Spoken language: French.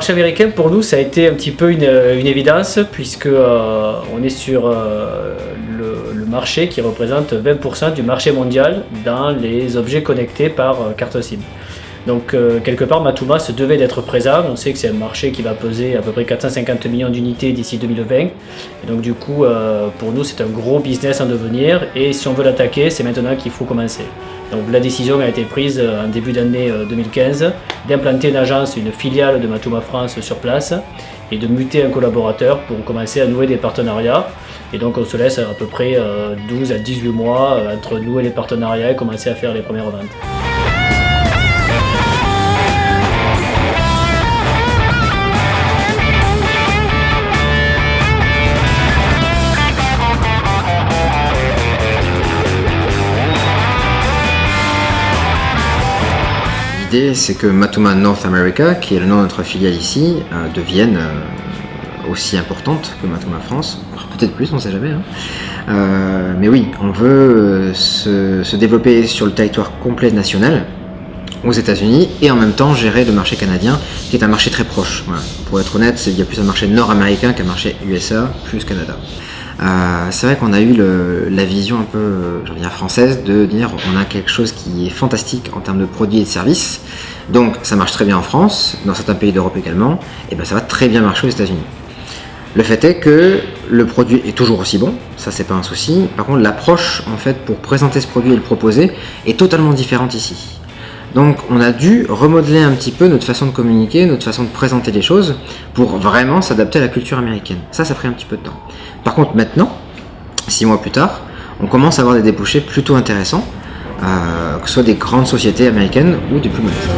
marché américain, pour nous, ça a été un petit peu une évidence, puisque on est sur le marché qui représente 20% du marché mondial dans les objets connectés par carte SIM. Donc quelque part, Matuma se devait d'être présent. On sait que c'est un marché qui va peser à peu près 450 millions d'unités d'ici 2020. Et donc du coup, pour nous, c'est un gros business en devenir. Et si on veut l'attaquer, c'est maintenant qu'il faut commencer. Donc la décision a été prise en début d'année 2015 d'implanter une agence, une filiale de Matuma France sur place et de muter un collaborateur pour commencer à nouer des partenariats. Et donc on se laisse à peu près 12 à 18 mois entre nouer les partenariats et commencer à faire les premières ventes. L'idée, c'est que Matuma North America, qui est le nom de notre filiale ici, devienne aussi importante que Matuma France, peut-être plus, on ne sait jamais. Mais oui, on veut se développer sur le territoire complet national, aux États-Unis, et en même temps gérer le marché canadien, qui est un marché très proche. Voilà. Pour être honnête, il y a plus un marché nord-américain qu'un marché USA plus Canada. C'est vrai qu'on a eu la vision un peu française de dire on a quelque chose qui est fantastique en termes de produits et de services, donc ça marche très bien en France, dans certains pays d'Europe également, et ben ça va très bien marcher aux États-Unis. Le fait est que le produit est toujours aussi bon, ça c'est pas un souci. Par contre, l'approche en fait pour présenter ce produit et le proposer est totalement différente ici. Donc on a dû remodeler un petit peu notre façon de communiquer, notre façon de présenter les choses pour vraiment s'adapter à la culture américaine. Ça a pris un petit peu de temps. Par contre maintenant, 6 mois plus tard, on commence à avoir des débouchés plutôt intéressants, que ce soit des grandes sociétés américaines ou des plus modestes.